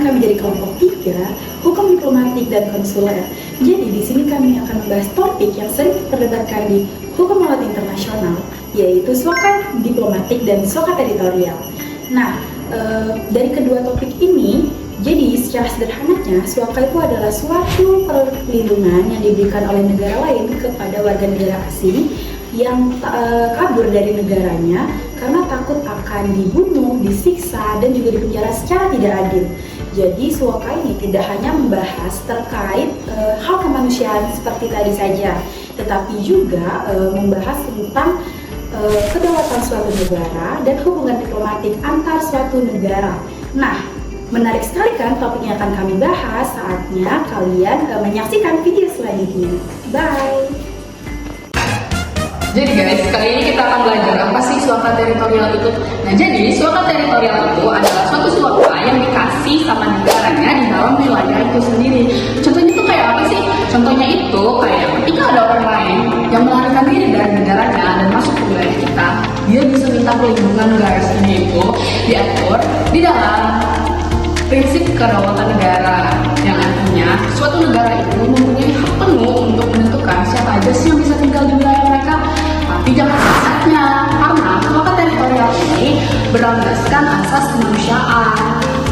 kami dari kelompok 3, hukum diplomatik dan konsuler. Jadi di sini kami akan membahas topik yang sering diperdebatkan di hukum laut internasional, yaitu suaka diplomatik dan suaka teritorial. Nah, dari kedua topik ini, jadi secara sederhananya, suaka itu adalah suatu perlindungan yang diberikan oleh negara lain kepada warga negara asing yang kabur dari negaranya karena takut akan dibunuh, disiksa, dan juga dipenjara secara tidak adil. Jadi suaka ini tidak hanya membahas terkait hal kemanusiaan seperti tadi saja, tetapi juga membahas tentang kedaulatan suatu negara dan hubungan diplomatik antar suatu negara. Nah, menarik sekali kan topik yang akan kami bahas. Saatnya kalian menyaksikan video selanjutnya. Bye! Jadi guys, kali ini kita akan belajar apa sih suaka teritorial itu. Nah, jadi suaka teritorial itu adalah suatu suaka yang dikasih sama negaranya di dalam wilayah itu sendiri. Contohnya itu kayak apa sih? Contohnya itu kayak ketika ada orang lain yang melarikan diri dari negaranya dan masuk ke wilayah kita, dia bisa minta perlindungan guys. Ini itu diatur di dalam prinsip kedaulatan negara, yang artinya suatu negara itu mempunyai hak penuh untuk menentukan siapa aja sih yang bisa tinggal di wilayah mereka. Tapi jangan salah, karena suaka teritorial ini berlandaskan asas kemanusiaan.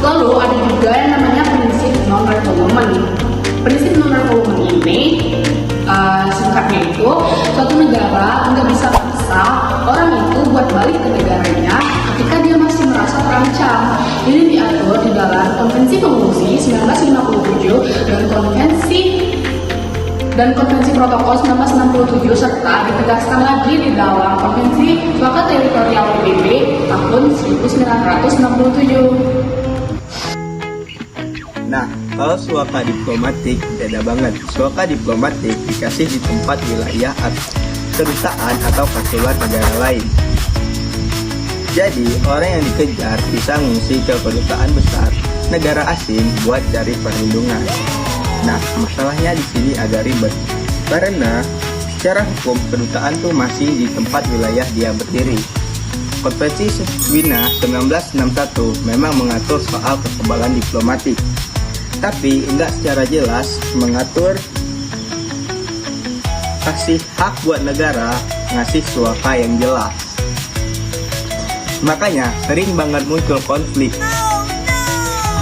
Lalu ada juga yang namanya prinsip non-refoulement. Prinsip non-refoulement ini singkatnya itu suatu negara nggak bisa paksa orang itu buat balik ke negaranya ketika dia masih merasa terancam. Ini diatur di dalam Konvensi Pengungsi 1957 dan Konvensi Protokol 1967, serta ditegaskan lagi di dalam Konvensi Suaka Teritorial PBB tahun 1967. Nah, kalau suaka diplomatik beda banget. Suaka diplomatik dikasih di tempat wilayah kedutaan atau konsuler negara lain. Jadi, orang yang dikejar bisa mengisi ke kedutaan besar negara asing buat cari perlindungan. Nah, masalahnya di sini agak ribet. Karena secara hukum kedutaan tuh masih di tempat wilayah dia berdiri. Konvensi Wina 1961 memang mengatur soal kekebalan diplomatik, tapi enggak secara jelas mengatur kasih hak buat negara ngasih suaka yang jelas. Makanya sering banget muncul konflik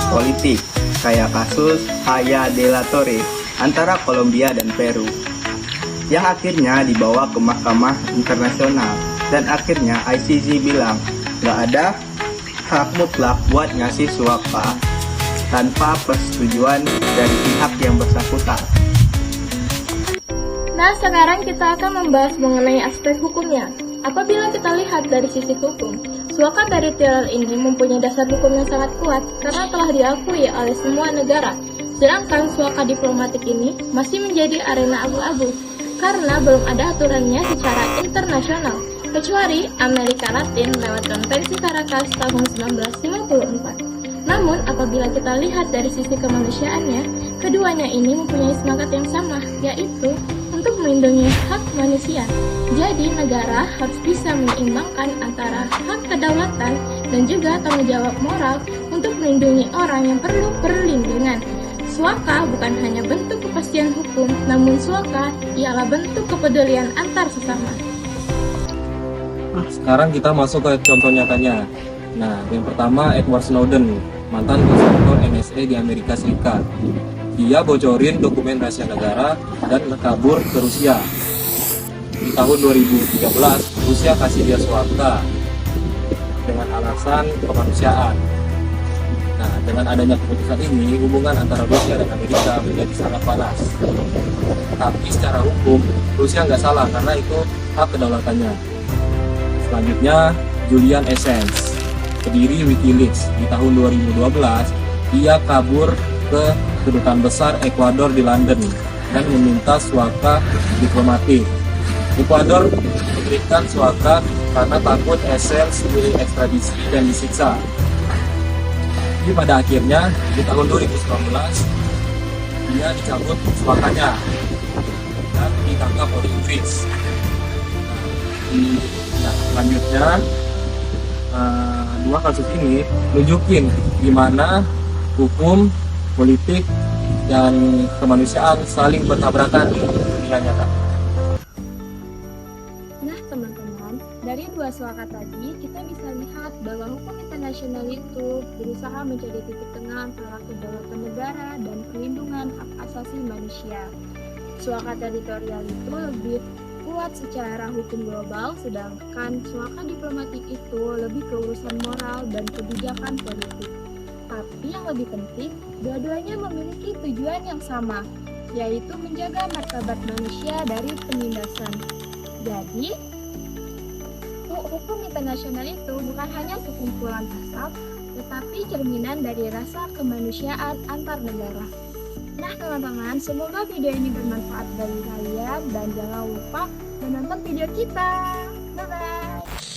politik kayak kasus Haya de la Torre antara Kolombia dan Peru yang akhirnya dibawa ke mahkamah internasional, dan akhirnya ICJ bilang nggak ada hak mutlak buat ngasih suaka tanpa persetujuan dari pihak yang bersangkutan. Nah, sekarang kita akan membahas mengenai aspek hukumnya. Apabila kita lihat dari sisi hukum, suaka teritorial ini mempunyai dasar hukum yang sangat kuat karena telah diakui oleh semua negara. Sedangkan suaka diplomatik ini masih menjadi arena abu-abu karena belum ada aturannya secara internasional, kecuali Amerika Latin lewat Konvensi Caracas tahun 1954. Namun, apabila kita lihat dari sisi kemanusiaannya, keduanya ini mempunyai semangat yang sama, yaitu untuk melindungi hak manusia. Jadi, negara harus bisa menyeimbangkan antara hak kedaulatan dan juga tanggung jawab moral untuk melindungi orang yang perlu perlindungan. Suaka bukan hanya bentuk kepastian hukum, namun suaka ialah bentuk kepedulian antar sesama. Sekarang kita masuk ke contoh nyatanya. Nah, yang pertama Edward Snowden, mantan konsultor NSA di Amerika Serikat. Dia bocorin dokumen rahasia negara dan kabur ke Rusia. Di tahun 2013, Rusia kasih dia suaka dengan alasan kemanusiaan. Nah, dengan adanya keputusan ini, hubungan antara Rusia dan Amerika menjadi sangat panas. Tapi secara hukum, Rusia nggak salah karena itu hak kedaulatannya. Selanjutnya, Julian Assange, pendiri WikiLeaks. Di tahun 2012, dia kabur ke kedutaan besar Ekuador di London dan meminta suaka diplomatik. Ekuador memberikan suaka karena takut Assange diekstradisi dan disiksa. Jadi pada akhirnya di tahun 2019 dia dicabut suakanya dan ditangkap oleh Inggris. Nah, selanjutnya dua kasus ini nunjukin gimana hukum, politik, dan kemanusiaan saling bertabrakan di dunia nyata. Nah teman-teman, dari dua suaka tadi kita bisa lihat bahwa hukum internasional itu berusaha menjadi titik tengah antara kedaulatan negara dan perlindungan hak asasi manusia. Suaka teritorial itu lebih kuat secara hukum global, sedangkan suaka diplomatik itu lebih ke urusan moral dan kebijakan politik. Tapi yang lebih penting, dua-duanya memiliki tujuan yang sama, yaitu menjaga martabat manusia dari penindasan. Jadi, hukum internasional itu bukan hanya sekumpulan pasal, tetapi cerminan dari rasa kemanusiaan antar negara. Nah teman-teman, semoga video ini bermanfaat bagi kalian dan jangan lupa menonton video kita. Bye-bye!